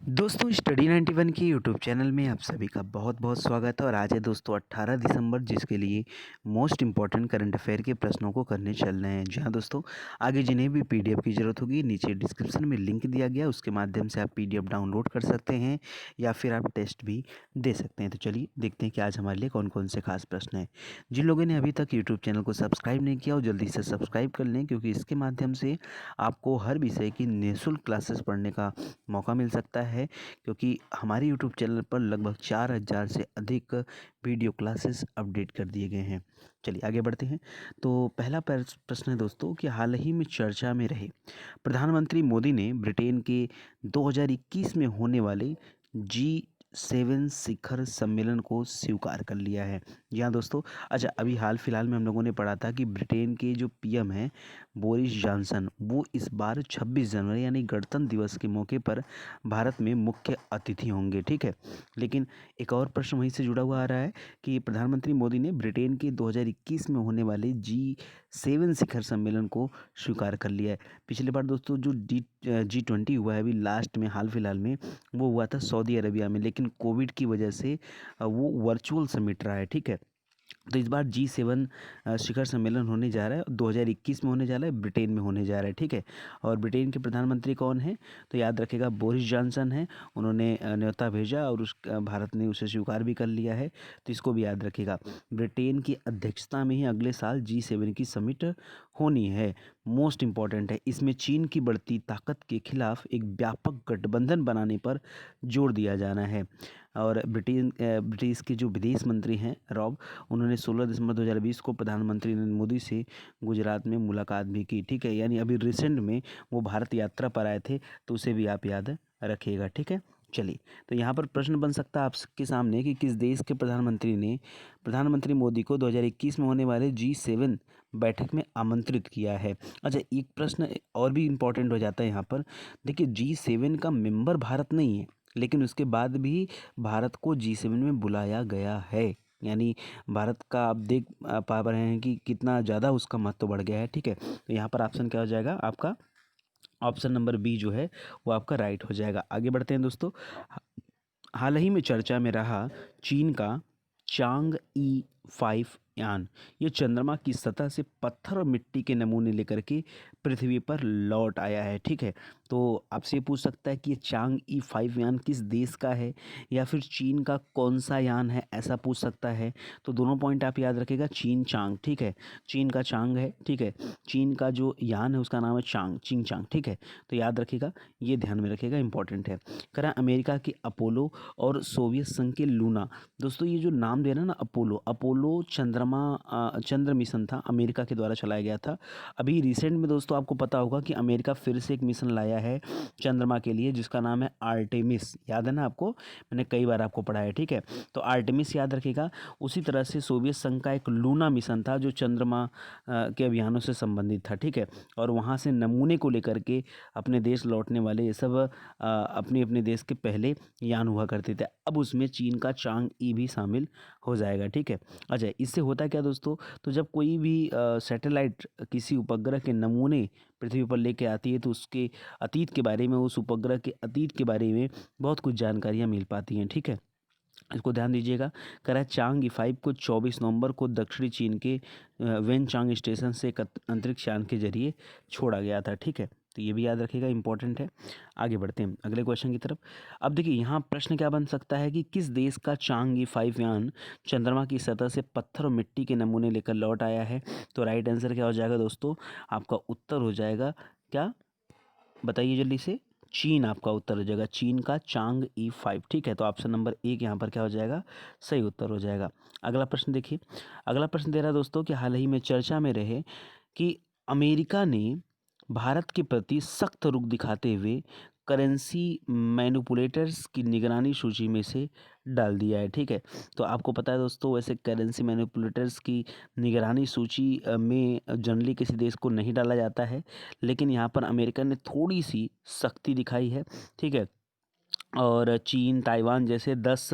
दोस्तों स्टडी 91 के YouTube channel में आप सभी का बहुत बहुत स्वागत है। और आज है दोस्तों 18 दिसंबर, जिसके लिए मोस्ट इंपॉर्टेंट करंट अफेयर के प्रश्नों को करने चल रहे हैं। जी हाँ दोस्तों, आगे जिन्हें भी पीडीएफ की ज़रूरत होगी नीचे डिस्क्रिप्शन में लिंक दिया गया, उसके माध्यम से आप पीडीएफ डाउनलोड कर सकते हैं या फिर आप टेस्ट भी दे सकते हैं। तो चलिए देखते हैं कि आज हमारे लिए कौन कौन से खास प्रश्न हैं। जिन लोगों ने अभी तक यूट्यूब चैनल को सब्सक्राइब नहीं किया वो जल्दी से सब्सक्राइब कर लें, क्योंकि इसके माध्यम से आपको हर विषय की निःशुल्क क्लासेस पढ़ने का मौका मिल सकता है, क्योंकि हमारे यूट्यूब चैनल पर लगभग 4000 से अधिक वीडियो क्लासेस अपडेट कर दिए गए हैं। चलिए आगे बढ़ते हैं। तो पहला प्रश्न है दोस्तों कि हाल ही में चर्चा में रहे प्रधानमंत्री मोदी ने ब्रिटेन के 2021 में होने वाले G7 शिखर सम्मेलन को स्वीकार कर लिया है। जी हाँ दोस्तों, अच्छा अभी हाल फिलहाल में हम लोगों ने पढ़ा था कि ब्रिटेन के जो पीएम हैं बोरिस जॉनसन, वो इस बार 26 जनवरी यानी गणतंत्र दिवस के मौके पर भारत में मुख्य अतिथि होंगे। ठीक है, लेकिन एक और प्रश्न वहीं से जुड़ा हुआ आ रहा है कि प्रधानमंत्री मोदी ने ब्रिटेन के 2021 में होने वाले G7 शिखर सम्मेलन को स्वीकार कर लिया है। पिछली बार दोस्तों जो G20 हुआ है अभी लास्ट में हाल फिलहाल में, वो हुआ था सऊदी अरबिया में, लेकिन कोविड की वजह से वो वर्चुअल समिट रहा है। ठीक है, तो इस बार G7 शिखर सम्मेलन होने जा रहा है, 2021 में होने जा रहा है, ब्रिटेन में होने जा रहा है। ठीक है, और ब्रिटेन के प्रधानमंत्री कौन है? तो याद रखेगा बोरिस जॉनसन है। उन्होंने न्योता भेजा और भारत ने उसे स्वीकार भी कर लिया है, तो इसको भी याद रखेगा। ब्रिटेन की अध्यक्षता में ही अगले साल G7 की समिट होनी है। मोस्ट इम्पॉर्टेंट है, इसमें चीन की बढ़ती ताकत के खिलाफ एक व्यापक गठबंधन बनाने पर जोर दिया जाना है। और ब्रिटिश के जो विदेश मंत्री हैं रॉब, उन्होंने 16 दिसंबर 2020 को प्रधानमंत्री नरेंद्र मोदी से गुजरात में मुलाकात भी की। ठीक है, यानी अभी रिसेंट में वो भारत यात्रा पर आए थे, तो उसे भी आप याद रखिएगा। ठीक है, चलिए तो यहाँ पर प्रश्न बन सकता है आपके सामने कि किस देश के प्रधानमंत्री ने प्रधानमंत्री मोदी को 2021 में होने वाले G7 बैठक में आमंत्रित किया है। अच्छा, एक प्रश्न और भी इम्पोर्टेंट हो जाता है यहाँ पर। देखिए G7 का मेंबर भारत नहीं है, लेकिन उसके बाद भी भारत को G7 में बुलाया गया है। यानी भारत का आप देख पा रहे हैं कि कितना ज़्यादा उसका महत्व बढ़ गया है। ठीक है, तो यहाँ पर ऑप्शन क्या हो जाएगा आपका? ऑप्शन नंबर बी जो है वो आपका राइट हो जाएगा। आगे बढ़ते हैं दोस्तों। हाल ही में चर्चा में रहा चीन का Chang'e 5 यान, ये चंद्रमा की सतह से पत्थर और मिट्टी के नमूने लेकर के पृथ्वी पर लौट आया है। ठीक है, तो आपसे पूछ सकता है कि ये Chang'e 5 यान किस देश का है या फिर चीन का कौन सा यान है, ऐसा पूछ सकता है। तो दोनों पॉइंट आप याद रखिएगा, चीन चांग। ठीक है, चीन का चांग है। ठीक है, चीन का जो यान है उसका नाम है चिंग चांग। ठीक है, तो याद रखिएगा, ये ध्यान में रखिएगा, इंपॉर्टेंट है। करा अमेरिका के अपोलो और सोवियत संघ के लूना। दोस्तों ये जो नाम दे रहा है ना, अपोलो चंद्र मिशन था, अमेरिका के द्वारा चलाया गया था। अभी रिसेंट में दोस्तों आपको पता होगा कि अमेरिका फिर से एक मिशन लाया है चंद्रमा के लिए, जिसका नाम है आर्टेमिस। याद है ना आपको, मैंने कई बार आपको पढ़ाया। ठीक है, तो आर्टेमिस याद रखिएगा। उसी तरह से सोवियत संघ का एक लूना मिशन था जो चंद्रमा के अभियानों से संबंधित था। ठीक है, और वहाँ से नमूने को लेकर के अपने देश लौटने वाले ये सब अपने अपने देश के पहले यान हुआ करते थे। अब उसमें चीन का Chang'e भी शामिल हो जाएगा। ठीक है, अच्छा इससे होता क्या दोस्तों, तो जब कोई भी सैटेलाइट किसी उपग्रह के नमूने पृथ्वी पर लेके आती है, तो उसके अतीत के बारे में, उस उपग्रह के अतीत के बारे में बहुत कुछ जानकारियाँ मिल पाती हैं। ठीक है, इसको ध्यान दीजिएगा। करा Chang'e 5 को 24 नवंबर को दक्षिणी चीन के वेनचांग स्टेशन से एक अंतरिक्ष यान के जरिए छोड़ा गया था। ठीक है, तो ये भी याद रखिएगा, इंपॉर्टेंट है। आगे बढ़ते हैं अगले क्वेश्चन की तरफ। अब देखिए यहाँ प्रश्न क्या बन सकता है कि किस देश का Chang'e 5 यान चंद्रमा की सतह से पत्थर और मिट्टी के नमूने लेकर लौट आया है? तो राइट आंसर क्या हो जाएगा दोस्तों? आपका उत्तर हो जाएगा क्या, बताइए जल्दी से। चीन आपका उत्तर हो जाएगा, चीन का Chang'e 5। ठीक है, तो ऑप्शन नंबर एक यहाँ पर क्या हो जाएगा? सही उत्तर हो जाएगा। अगला प्रश्न देखिए। अगला प्रश्न दे रहा है दोस्तों कि हाल ही में चर्चा में रहे कि अमेरिका ने भारत के प्रति सख्त रुख दिखाते हुए करेंसी मैनिपुलेटर्स की निगरानी सूची में से डाल दिया है। ठीक है, तो आपको पता है दोस्तों, वैसे करेंसी मैनिपुलेटर्स की निगरानी सूची में जनरली किसी देश को नहीं डाला जाता है, लेकिन यहाँ पर अमेरिका ने थोड़ी सी सख्ती दिखाई है। ठीक है, और चीन, ताइवान जैसे 10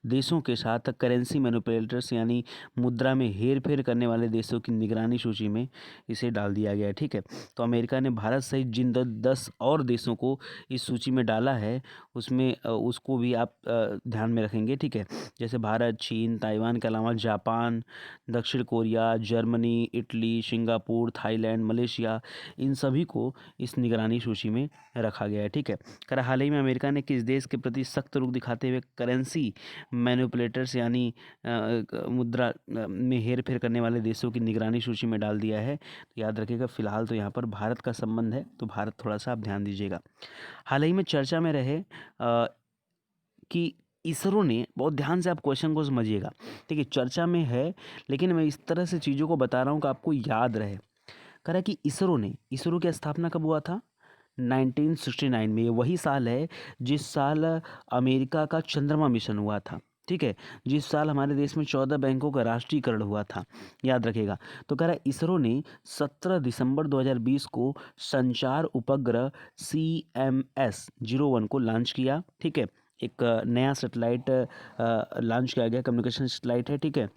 देशों के साथ करेंसी मैनिपुलेटर्स यानी मुद्रा में हेर-फेर करने वाले देशों की निगरानी सूची में इसे डाल दिया गया है, ठीक है। तो अमेरिका ने भारत सहित जिन 10 और देशों को इस सूची में डाला है, उसमें उसको भी आप ध्यान में रखेंगे, ठीक है। जैसे भारत, चीन, ताइवान के अलावा जापान, दक्षिण Korea, Germany, Italy, Singapore, Thailand, Malaysia, इन सभी को इस निगरानी सूची में रखा गया है, ठीक है। हाल ही में अमेरिका ने किस देश के प्रति सख्त रुख दिखाते हुए करेंसी मैनिपुलेटर्स यानी मुद्रा में हेर फेर करने वाले देशों की निगरानी सूची में डाल दिया है? तो याद रखिएगा, फिलहाल तो यहाँ पर भारत का संबंध है, तो भारत थोड़ा सा आप ध्यान दीजिएगा। हाल ही में चर्चा में रहे कि इसरो ने, बहुत ध्यान से आप क्वेश्चन को समझिएगा, ठीक है, चर्चा में है लेकिन मैं इस तरह से चीज़ों को बता रहा हूँ कि आपको याद रहे। कह रहा है कि इसरो की स्थापना कब हुआ था? 1969 में। ये वही साल है जिस साल अमेरिका का चंद्रमा मिशन हुआ था, ठीक है, जिस साल हमारे देश में 14 बैंकों का राष्ट्रीयकरण हुआ था, याद रखिएगा। तो कह रहा है इसरो ने 17 दिसंबर 2020 को संचार उपग्रह CMS-01 को लॉन्च किया, ठीक है। एक नया सैटेलाइट लॉन्च किया गया, कम्युनिकेशन सैटेलाइट है, ठीक है।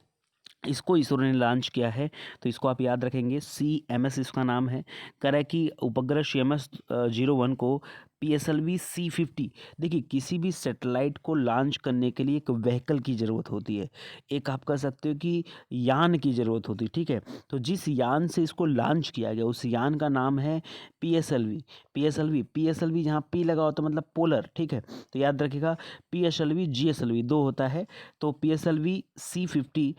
इसको इसरो ने लॉन्च किया है, तो इसको आप याद रखेंगे, CMS इसका नाम है। कह रहा है कि उपग्रह CMS-01 को PSLV C50, देखिए किसी भी सैटेलाइट को लॉन्च करने के लिए एक व्हीकल की ज़रूरत होती है, एक आप कह सकते हो कि यान की ज़रूरत होती है, ठीक है। तो जिस यान से इसको लॉन्च किया गया उस यान का नाम है PSLV जहाँ P लगा होता है मतलब पोलर, ठीक है। तो याद रखिएगा, PSLV GSLV दो होता है, तो PSLV C50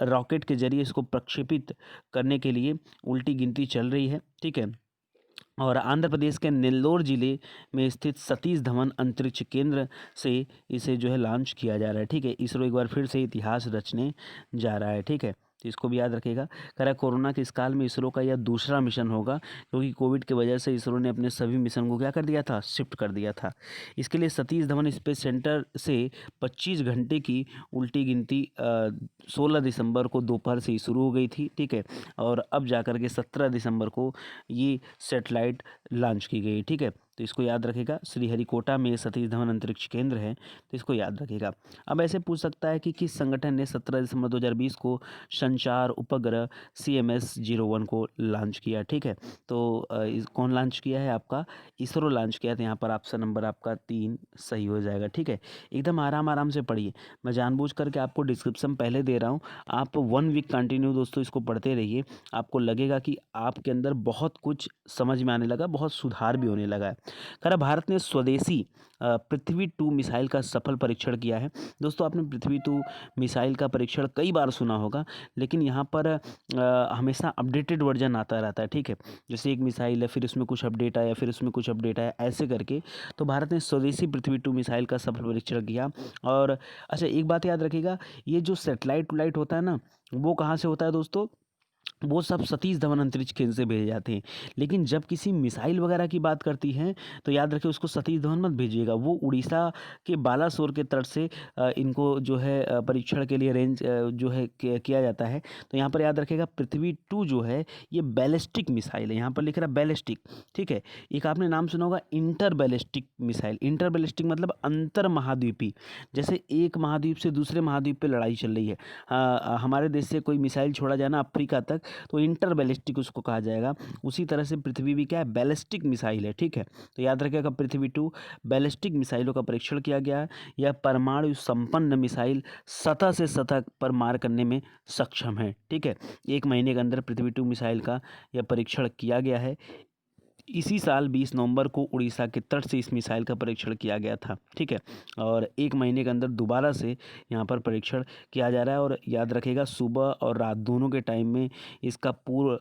रॉकेट के जरिए इसको प्रक्षेपित करने के लिए उल्टी गिनती चल रही है, ठीक है। और आंध्र प्रदेश के नेल्लोर जिले में स्थित सतीश धवन अंतरिक्ष केंद्र से इसे जो है लॉन्च किया जा रहा है, ठीक है। इसरो एक बार फिर से इतिहास रचने जा रहा है, ठीक है, तो इसको भी याद रखिएगा। कह रहा है कोरोना के इस काल में इसरो का यह दूसरा मिशन होगा, क्योंकि कोविड की वजह से इसरो ने अपने सभी मिशन को क्या कर दिया था, शिफ्ट कर दिया था। इसके लिए सतीश धवन स्पेस सेंटर से 25 घंटे की उल्टी गिनती 16 दिसंबर को दोपहर से ही शुरू हो गई थी, ठीक है। और अब जाकर के 17 दिसंबर को ये सेटेलाइट लॉन्च की गई, ठीक है। तो इसको याद रखिएगा, श्रीहरिकोटा में सतीश धवन अंतरिक्ष केंद्र है, तो इसको याद रखिएगा। अब ऐसे पूछ सकता है कि किस संगठन ने 17 दिसंबर 2020 को संचार उपग्रह CMS-01 को लॉन्च किया, ठीक है। तो कौन लॉन्च किया है? आपका इसरो लॉन्च किया। तो यहाँ पर ऑप्शन नंबर आपका 3 सही हो जाएगा, ठीक है। एकदम आराम आराम से पढ़िए, मैं जानबूझ करके आपको डिस्क्रिप्शन पहले दे रहा हूँ, आप 1 वीक कंटिन्यू दोस्तों इसको पढ़ते रहिए, आपको लगेगा कि आपके अंदर बहुत कुछ समझ में आने लगा, बहुत सुधार भी होने लगा है। कह रहा भारत ने स्वदेशी पृथ्वी-2 मिसाइल का सफल परीक्षण किया है। दोस्तों आपने पृथ्वी-2 मिसाइल का परीक्षण कई बार सुना होगा, लेकिन यहाँ पर हमेशा अपडेटेड वर्जन आता रहता है, ठीक है। जैसे एक मिसाइल है, फिर उसमें कुछ अपडेट आया, फिर उसमें कुछ अपडेट आया, ऐसे करके। तो भारत ने स्वदेशी पृथ्वी-2 मिसाइल का सफल परीक्षण किया। और अच्छा एक बात याद रखिएगा, ये जो सैटेलाइट वैटेलाइट होता है ना, वो कहाँ से होता है दोस्तों? वो सब सतीश धवन अंतरिक्ष केंद्र से भेजे जाते हैं। लेकिन जब किसी मिसाइल वगैरह की बात करती हैं, तो याद रखिए उसको सतीश धवन मत भेजिएगा, वो उड़ीसा के बालासोर के तट से इनको जो है परीक्षण के लिए अरेंज जो है किया जाता है। तो यहाँ पर याद रखिएगा, पृथ्वी-2 जो है ये बैलिस्टिक मिसाइल है, यहाँ पर लिख रहा है बैलिस्टिक, ठीक है। एक आपने नाम सुना होगा inter ballistic missile. Inter ballistic मतलब अंतर महाद्वीपी, जैसे एक महाद्वीप से दूसरे महाद्वीप पे लड़ाई चल रही है, हमारे देश से कोई मिसाइल छोड़ा जाए ना अफ्रीका तक, तो इंटर बैलिस्टिक उसको कहा जाएगा। उसी तरह से पृथ्वी भी क्या है, बैलिस्टिक मिसाइल है, ठीक है। तो याद रखिएगा, पृथ्वी-2 बैलिस्टिक मिसाइलों का परीक्षण किया गया है। यह परमाणु संपन्न मिसाइल सतह से सतह पर मार करने में सक्षम है, ठीक है। 1 महीने के अंदर पृथ्वी-2 मिसाइल का यह परीक्षण किया गया है। इसी साल 20 नवंबर को उड़ीसा के तट से इस मिसाइल का परीक्षण किया गया था, ठीक है। और 1 महीने के अंदर दोबारा से यहाँ पर परीक्षण किया जा रहा है। और याद रखिएगा, सुबह और रात दोनों के टाइम में इसका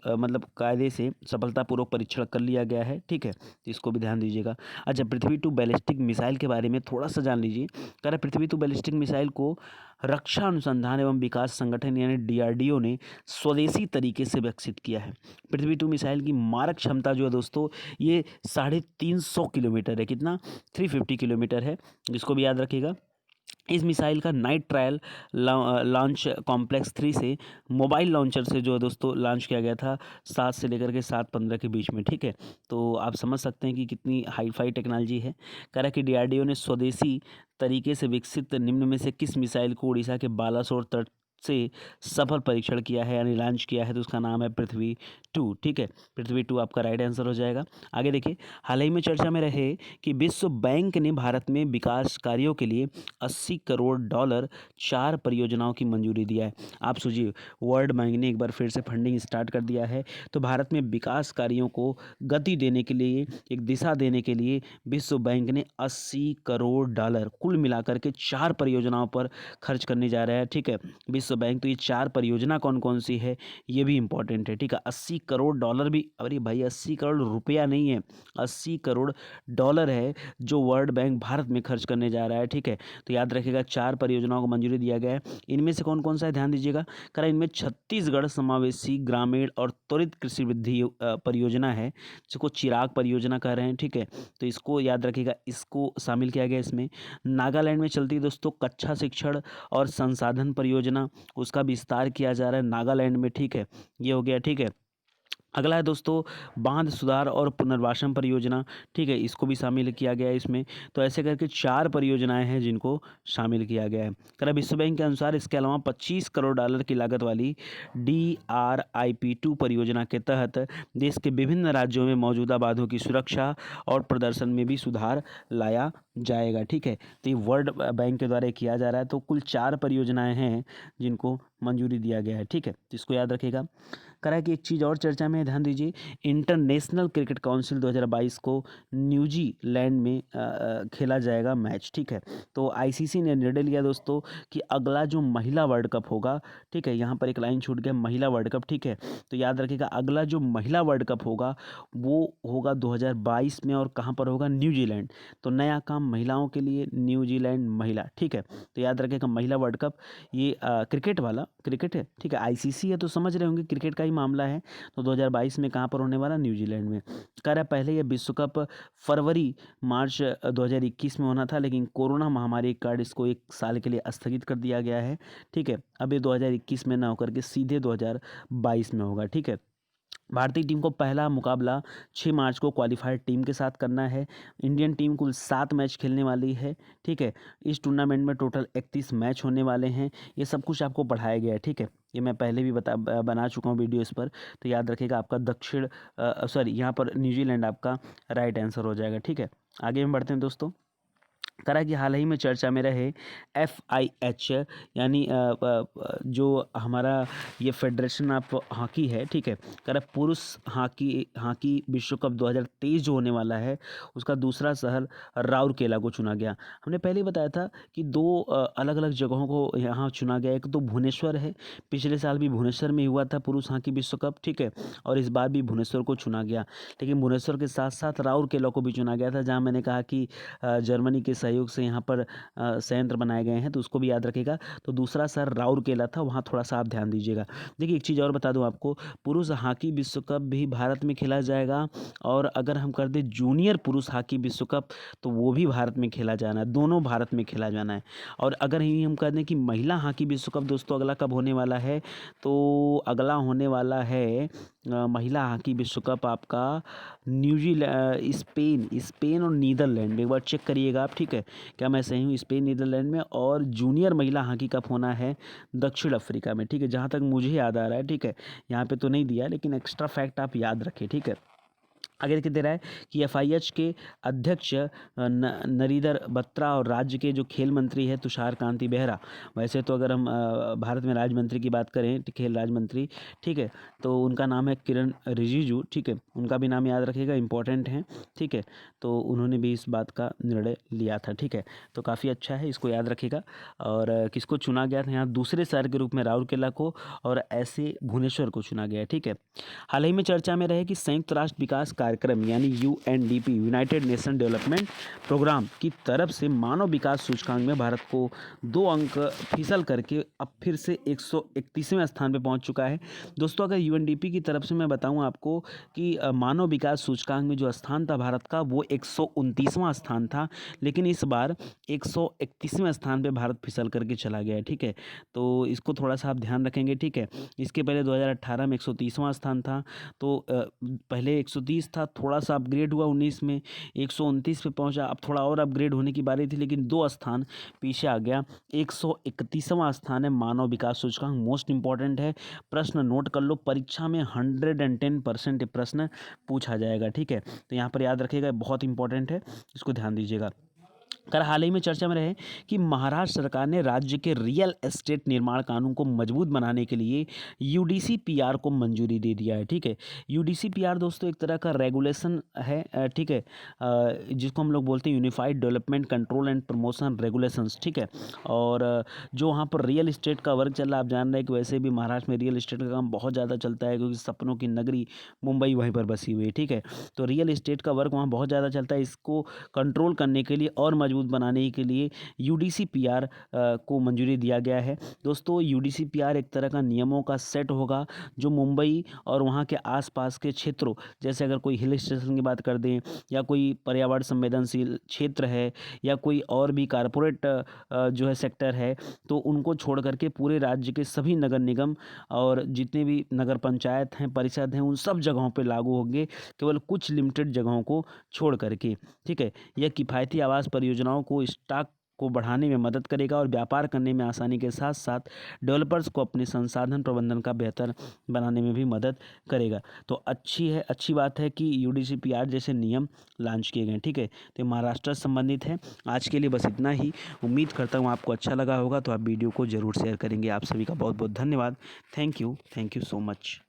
मतलब कायदे से सफलतापूर्वक परीक्षण कर लिया गया है, ठीक है। तो इसको भी ध्यान दीजिएगा। अच्छा, पृथ्वी-2 बैलिस्टिक मिसाइल के बारे में थोड़ा सा जान लीजिए। कह रहे पृथ्वी-2 बैलिस्टिक मिसाइल को रक्षा अनुसंधान एवं विकास संगठन यानी DRDO ने स्वदेशी तरीके से विकसित किया है। पृथ्वी-2 मिसाइल की मारक क्षमता जो है दोस्तों, ये 350 किलोमीटर है। कितना? 350 किलोमीटर है, इसको भी याद रखिएगा। इस मिसाइल का नाइट ट्रायल लॉन्च कॉम्प्लेक्स 3 से मोबाइल लॉन्चर से जो है दोस्तों लॉन्च किया गया था 7 से लेकर के 7:15 के बीच में, ठीक है। तो आप समझ सकते हैं कि कितनी हाई फाई टेक्नोलॉजी है। कह रहा है कि डीआरडीओ ने स्वदेशी तरीके से विकसित निम्न में से किस मिसाइल को उड़ीसा के बालासोर तट से सफल परीक्षण किया है यानी लॉन्च किया है, तो उसका नाम है पृथ्वी 2, ठीक है। पृथ्वी 2 आपका राइट आंसर हो जाएगा। आगे देखिए, हाल ही में चर्चा में रहे कि विश्व बैंक ने भारत में विकास कार्यों के लिए 80 करोड़ डॉलर 4 परियोजनाओं की मंजूरी दिया है। आप सोचिए, वर्ल्ड बैंक ने एक बार फिर से फंडिंग स्टार्ट कर दिया है, तो भारत में विकास कार्यों को गति देने के लिए, एक दिशा देने के लिए विश्व बैंक ने 80 करोड़ डॉलर कुल मिलाकर के 4 परियोजनाओं पर खर्च करने जा रहा है, ठीक है, विश्व बैंक। तो ये 4 परियोजना कौन कौन सी है ये भी इंपॉर्टेंट है, ठीक है। 80 करोड़ डॉलर भी, अरे भाई 80 करोड़ रुपया नहीं है, 80 करोड़ डॉलर है जो वर्ल्ड बैंक भारत में खर्च करने जा रहा है, ठीक है। तो याद रखिएगा 4 परियोजनाओं को मंजूरी दिया गया है। इनमें से कौन कौन सा है ध्यान दीजिएगा। करा इनमें छत्तीसगढ़ समावेशी ग्रामीण और त्वरित कृषि वृद्धि परियोजना है, जिसको चिराग परियोजना कह रहे हैं, ठीक है। तो इसको याद रखिएगा, इसको शामिल किया गया इसमें। नागालैंड में चलती है दोस्तों कच्छा शिक्षण और संसाधन परियोजना, उसका विस्तार किया जा रहा है नागालैंड में, ठीक है। ये हो गया, ठीक है। अगला है दोस्तों बांध सुधार और पुनर्वासन परियोजना, ठीक है, इसको भी शामिल किया गया है इसमें। तो ऐसे करके 4 परियोजनाएं हैं जिनको शामिल किया गया है। करा विश्व बैंक के अनुसार इसके अलावा 25 करोड़ डॉलर की लागत वाली DRIP2 परियोजना के तहत देश के विभिन्न राज्यों में मौजूदा बांधों की सुरक्षा और प्रदर्शन में भी सुधार लाया जाएगा, ठीक है। तो ये वर्ल्ड बैंक के द्वारा किया जा रहा है। तो कुल 4 परियोजनाएं हैं जिनको मंजूरी दिया गया है, ठीक है। तो इसको याद रखिएगा। करा कि एक चीज़ और चर्चा में है, ध्यान दीजिए, इंटरनेशनल क्रिकेट काउंसिल 2022 को न्यूजीलैंड में खेला जाएगा मैच, ठीक है। तो आईसीसी ने निर्णय लिया दोस्तों कि अगला जो महिला वर्ल्ड कप होगा, ठीक है, यहाँ पर एक लाइन छूट गया, महिला वर्ल्ड कप, ठीक है। तो याद रखिएगा अगला जो महिला वर्ल्ड कप होगा वो होगा 2022 में, और कहाँ पर होगा, न्यूजीलैंड। तो नया काम महिलाओं के लिए, न्यूजीलैंड महिला, ठीक है। तो याद रखिएगा महिला वर्ल्ड कप, ये क्रिकेट वाला क्रिकेट है, ठीक है। आईसीसी है तो समझ रहे होंगे क्रिकेट का ही मामला है। तो 2022 में कहाँ पर होने वाला, न्यूजीलैंड में। कह रहा है पहले यह विश्व कप फरवरी मार्च 2021 में होना था, लेकिन कोरोना महामारी के कारण इसको 1 साल के लिए स्थगित कर दिया गया है, ठीक है। अब ये 2021 में ना होकर के सीधे 2022 में होगा, ठीक है। भारतीय टीम को पहला मुकाबला 6 मार्च को क्वालिफाइड टीम के साथ करना है। इंडियन टीम कुल 7 मैच खेलने वाली है, ठीक है। इस टूर्नामेंट में टोटल 31 मैच होने वाले हैं। ये सब कुछ आपको पढ़ाया गया है, ठीक है। ये मैं पहले भी बना चुका हूँ वीडियो इस पर। तो याद रखिएगा आपका यहाँ पर न्यूजीलैंड आपका राइट आंसर हो जाएगा, ठीक है। आगे हम बढ़ते हैं दोस्तों। करा कि हाल ही में चर्चा में रहे FIH यानी जो हमारा ये फेडरेशन ऑफ हॉकी है, ठीक है। करा पुरुष हॉकी विश्व कप 2023 जो होने वाला है, उसका दूसरा शहर राउरकेला को चुना गया। हमने पहले ही बताया था कि 2 अलग अलग जगहों को यहाँ चुना गया। एक तो भुवनेश्वर है, पिछले साल भी भुवनेश्वर में हुआ था पुरुष हॉकी विश्व कप, ठीक है, और इस बार भी भुवनेश्वर को चुना गया। लेकिन भुवनेश्वर के साथ साथ राउरकेला को भी चुना गया था, जहाँ मैंने कहा कि जर्मनी के सहयोग से यहाँ पर संयंत्र बनाए गए हैं, तो उसको भी याद रखिएगा। तो दूसरा शहर राउरकेला था, वहाँ थोड़ा सा आप ध्यान दीजिएगा। देखिए एक चीज़ और बता दूं आपको, पुरुष हॉकी विश्व कप भी भारत में खेला जाएगा, और अगर हम कर दें जूनियर पुरुष हॉकी विश्व कप, तो वो भी भारत में खेला जाना है, दोनों भारत में खेला जाना है। और अगर ही हम कर दें कि महिला हॉकी विश्व कप दोस्तों अगला कब होने वाला है, तो अगला होने वाला है महिला हॉकी विश्व कप आपका स्पेन और नीदरलैंड में। एक बार चेक करिएगा आप, ठीक है, क्या मैं सही हूँ, स्पेन नीदरलैंड में। और जूनियर महिला हॉकी कप होना है दक्षिण अफ्रीका में, ठीक है, जहाँ तक मुझे याद आ रहा है, ठीक है। यहाँ पे तो नहीं दिया, लेकिन एक्स्ट्रा फैक्ट आप याद रखें, ठीक है। आगे देखिए दे रहा है कि FIH के अध्यक्ष नरीधर बत्रा और राज्य के जो खेल मंत्री है तुषार कांति बेहरा। वैसे तो अगर हम भारत में राज्य मंत्री की बात करें, खेल राज्य मंत्री, ठीक है, तो उनका नाम है किरण रिजिजू, ठीक है, उनका भी नाम याद रखिएगा, इंपॉर्टेंट है, ठीक है। तो उन्होंने भी इस बात का निर्णय लिया था, ठीक है। तो काफ़ी अच्छा है, इसको याद रखिएगा। और किसको चुना गया था यहाँ दूसरे शहर के रूप में, राउरकेला को, और ऐसे भुवनेश्वर को चुना गया है, ठीक है। हाल ही में चर्चा में रहे कि संयुक्त राष्ट्र विकास कार्यक्रम यानी UNDP united nation development programme की तरफ से मानव विकास सूचकांक में भारत को 2 अंक फिसल करके अब फिर से 131वें स्थान पे पहुंच चुका है। दोस्तों अगर यूएनडीपी की तरफ से मैं बताऊं आपको कि मानव विकास सूचकांक में जो स्थान था भारत का वो 129वां स्थान था, लेकिन इस बार 131वें स्थान पे भारत फिसल करके चला गया है। ठीक है, तो इसको थोड़ा सा आप ध्यान रखेंगे। ठीक है, इसके पहले 2018 में 130वां स्थान था, तो पहले 130 था, थोड़ा सा अपग्रेड हुआ 19 में 129 पे पहुंचा, अब थोड़ा और अपग्रेड होने की बारी थी, लेकिन 2 स्थान पीछे आ गया। 131वां स्थान है मानव विकास सूचकांक, मोस्ट इंपॉर्टेंट है, प्रश्न नोट कर लो, परीक्षा में 110% प्रश्न पूछा जाएगा। ठीक है, तो यहाँ पर याद रखिएगा, बहुत इंपॉर्टेंट है, इसको ध्यान दीजिएगा। कर हाल ही में चर्चा में रहे कि महाराष्ट्र सरकार ने राज्य के रियल एस्टेट निर्माण कानून को मजबूत बनाने के लिए यूडीसीपीआर को मंजूरी दे दिया है। ठीक है, यूडीसीपीआर दोस्तों एक तरह का रेगुलेशन है, ठीक है, जिसको हम लोग बोलते हैं unified development control and promotion regulations. ठीक है, और जो वहाँ पर रियल इस्टेट का वर्क चल रहा है, आप जान रहे हैं कि वैसे भी महाराष्ट्र में रियल इस्टेट का काम बहुत ज़्यादा चलता है, क्योंकि सपनों की नगरी मुंबई वहीं पर बसी हुई है। ठीक है, तो रियल इस्टेट का वर्क वहाँ बहुत ज़्यादा चलता है, इसको कंट्रोल करने के लिए और मजबूत बनाने के लिए यूडीसीपीआर को मंजूरी दिया गया है। दोस्तों यूडीसीपीआर एक तरह का नियमों का सेट होगा जो मुंबई और वहाँ के आसपास के क्षेत्रों, जैसे अगर कोई हिल स्टेशन की बात कर दें या कोई पर्यावरण संवेदनशील क्षेत्र है या कोई और भी कारपोरेट जो है सेक्टर है, तो उनको छोड़ करके पूरे राज्य के सभी नगर निगम और जितने भी नगर पंचायत हैं, परिषद हैं, उन सब जगहों पे लागू होंगे, केवल कुछ लिमिटेड जगहों को छोड़ करके। ठीक है, यह किफ़ायती आवास परियोजनाओं को स्टॉक को बढ़ाने में मदद करेगा और व्यापार करने में आसानी के साथ साथ डेवलपर्स को अपने संसाधन प्रबंधन का बेहतर बनाने में भी मदद करेगा। तो अच्छी बात है कि यूडीसीपीआर जैसे नियम लॉन्च किए गए। ठीक है, तो महाराष्ट्र से संबंधित है। आज के लिए बस इतना ही, उम्मीद करता हूँ आपको अच्छा लगा होगा, तो आप वीडियो को ज़रूर शेयर करेंगे। आप सभी का बहुत बहुत धन्यवाद। Thank you so much.